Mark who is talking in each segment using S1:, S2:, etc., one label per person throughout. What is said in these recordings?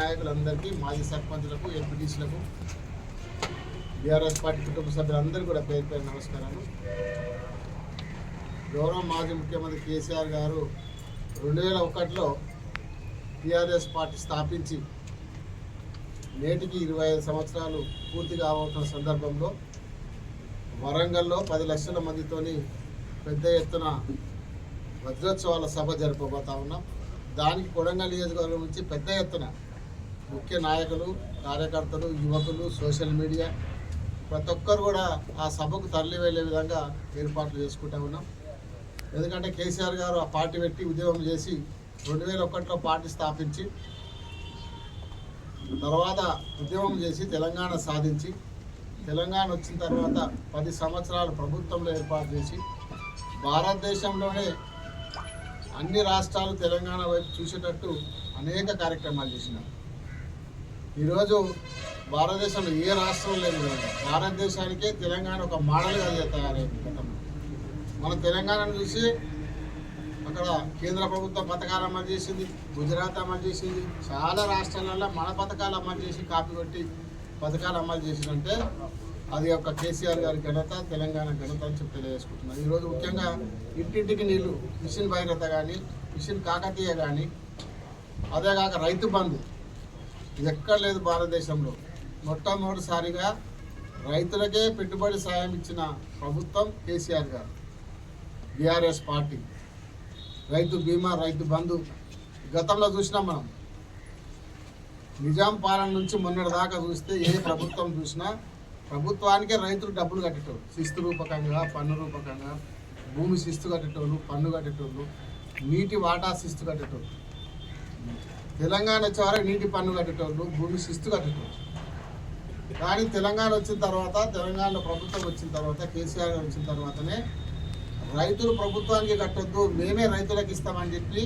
S1: నాయకులందరికీ, మాజీ సర్పంచులకు, ఎంపీటీసీలకు, బీఆర్ఎస్ పార్టీ కుటుంబ సభ్యులందరూ కూడా పేరు పేరు నమస్కారాలు. గౌరవ మాజీ ముఖ్యమంత్రి కేసీఆర్ గారు 2001లో టీఆర్ఎస్ పార్టీ స్థాపించి నేటికి 25 సంవత్సరాలు పూర్తి కాబోతున్న సందర్భంలో వరంగల్లో 10 లక్షల మందితోని పెద్ద ఎత్తున వజ్రోత్సవాల సభ జరపబోతా ఉన్నాం. దానికి కొడంగల్ నియోజకవర్గం నుంచి పెద్ద ఎత్తున ముఖ్య నాయకులు, కార్యకర్తలు, యువకులు, సోషల్ మీడియా ప్రతి ఒక్కరు కూడా ఆ సభకు తరలి వెళ్ళే విధంగా ఏర్పాట్లు చేసుకుంటా ఉన్నాం. ఎందుకంటే కేసీఆర్ గారు ఆ పార్టీ పెట్టి ఉద్యమం చేసి 2001లో పార్టీ స్థాపించి తర్వాత ఉద్యమం చేసి తెలంగాణ సాధించి తెలంగాణ వచ్చిన తర్వాత 10 సంవత్సరాలు ప్రభుత్వంలో ఏర్పాటు చేసి భారతదేశంలోనే అన్ని రాష్ట్రాలు తెలంగాణ వైపు చూసేటట్టు అనేక కార్యక్రమాలు చేసినాం. ఈరోజు భారతదేశంలో ఏ రాష్ట్రం లేదు, భారతదేశానికే తెలంగాణ ఒక మోడల్గా తయారైంది. గతంలో మన తెలంగాణను చూసి అక్కడ కేంద్ర ప్రభుత్వం పథకాలు అమలు చేసింది, గుజరాత్ అమలు చేసింది, చాలా రాష్ట్రాలలో మన పథకాలు అమలు చేసి కాపీ కొట్టి పథకాలు అమలు చేసిందంటే అది ఒక కేసీఆర్ గారి ఘనత, తెలంగాణ ఘనత అని చెప్పి తెలియజేసుకుంటున్నారు. ఈరోజు ముఖ్యంగా ఇంటింటికి నీళ్లు, మిషన్ భగీరథ కానీ, మిషన్ కాకతీయ కానీ, అదేగాక రైతు బంధు, ఇది ఎక్కడ లేదు భారతదేశంలో. మొట్టమొదటిసారిగా రైతులకే పెట్టుబడి సాయం ఇచ్చిన ప్రభుత్వం కేసీఆర్ గారు, బీఆర్ఎస్ పార్టీ. రైతు బీమా, రైతు బంధు గతంలో చూసినాం మనం. నిజాం పాలన నుంచి మొన్నటి దాకా చూస్తే ఏ ప్రభుత్వం చూసినా ప్రభుత్వానికే రైతులు డబ్బులు కట్టేటోళ్ళు, శిస్తు రూపకంగా, పన్ను రూపకంగా, భూమి శిస్తు కట్టేటోళ్ళు, పన్ను కట్టేటోళ్ళు, నీటి వాటా శిస్తు కట్టేటోళ్ళు. తెలంగాణ వచ్చేవారు నీటి పన్ను కట్టేటోళ్ళు, భూమి శిస్తు కట్టేటోళ్ళు. కానీ తెలంగాణ వచ్చిన తర్వాత, తెలంగాణలో ప్రభుత్వం వచ్చిన తర్వాత, కేసీఆర్ వచ్చిన తర్వాతనే రైతులు ప్రభుత్వానికి కట్టొద్దు, మేమే రైతులకు ఇస్తామని చెప్పి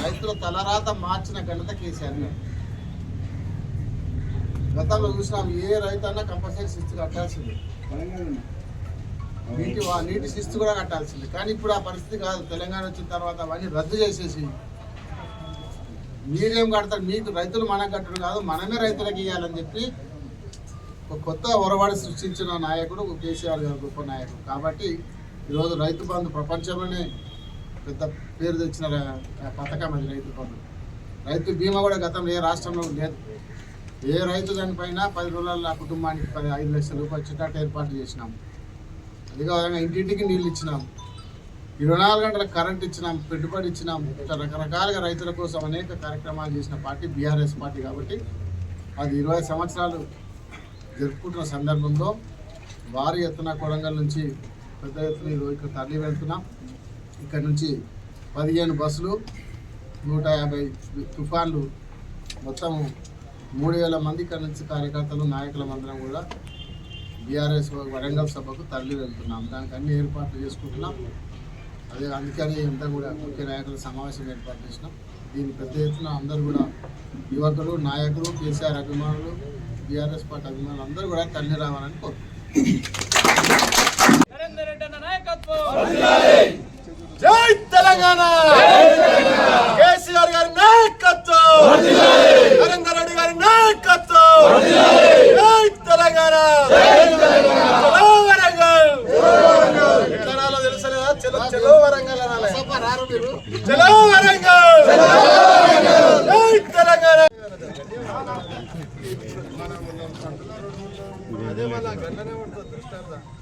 S1: రైతుల తలరాత మార్చిన ఘనత కేసీఆర్ గారు. గతంలో చూసినాం, ఏ రైతు అన్నా కంపల్సరీ శిస్తు కట్టాల్సిందే, నీటి శిస్తు కూడా కట్టాల్సిందే. కానీ ఇప్పుడు ఆ పరిస్థితి కాదు. తెలంగాణ వచ్చిన తర్వాత అవన్నీ రద్దు చేసేసి మీరేం కడతారు, మీకు రైతులు మనకు కట్టడం కాదు, మనమే రైతులకు ఇవ్వాలని చెప్పి ఒక కొత్త ఒరవాడి సృష్టించిన నాయకుడు కేసీఆర్ గారు, గొప్ప నాయకుడు. కాబట్టి ఈరోజు రైతు బంధు ప్రపంచంలోనే పెద్ద పేరు తెచ్చిన పథకం అది, రైతు బంధు. రైతు బీమా కూడా గతంలో ఏ రాష్ట్రంలో లేదు. ఏ రైతు చనిపోయినా 10 రోజుల కుటుంబానికి 5 లక్షల రూపాయలు వచ్చేటట్టు ఏర్పాటు చేసినాం. అదేవిధంగా ఇంటింటికి నీళ్ళు ఇచ్చినాం, 24 గంటల కరెంట్ ఇచ్చినాం, పెట్టుబడి ఇచ్చినాం. ఇట్లా రకరకాలుగా రైతుల కోసం అనేక కార్యక్రమాలు చేసిన పార్టీ బీఆర్ఎస్ పార్టీ. కాబట్టి అది 20 సంవత్సరాలు జరుపుకుంటున్న సందర్భంలో భారీ ఎత్తున కొడంగల్ నుంచి పెద్ద ఎత్తున ఇక్కడ తరలి వెళ్తున్నాం. ఇక్కడ నుంచి 15 బస్సులు, 150 తుఫాన్లు, మొత్తం 3000 మంది ఇక్కడ నుంచి కార్యకర్తలు, నాయకుల మందరం కూడా బీఆర్ఎస్ వరంగల్ సభకు తరలి వెళ్తున్నాం. దానికి అన్ని ఏర్పాట్లు చేసుకుంటున్నాం. అందుకని అంతా కూడా ముఖ్య నాయకుల సమావేశం ఏర్పాటు చేసినాం. దీని పెద్ద ఎత్తున అందరూ కూడా యువకులు, నాయకులు, కేసీఆర్ అభిమానులు, బీఆర్ఎస్ పార్టీ అభిమానులు అందరూ కూడా తరలి రావాలని
S2: జై తెలంగాణ, కేసీఆర్ గారి నాయకత్వం, నరేందర్ రెడ్డి గారి నాయకత్వం, జై తెలంగాణ, చలో వరంగల్. ఎట్లా తెలుసలేదా? చలో వరంగల్ అనాలి, చలో వరంగల్, జై తెలంగాణ. అదే మళ్ళా గంటనే ఉంటుంది.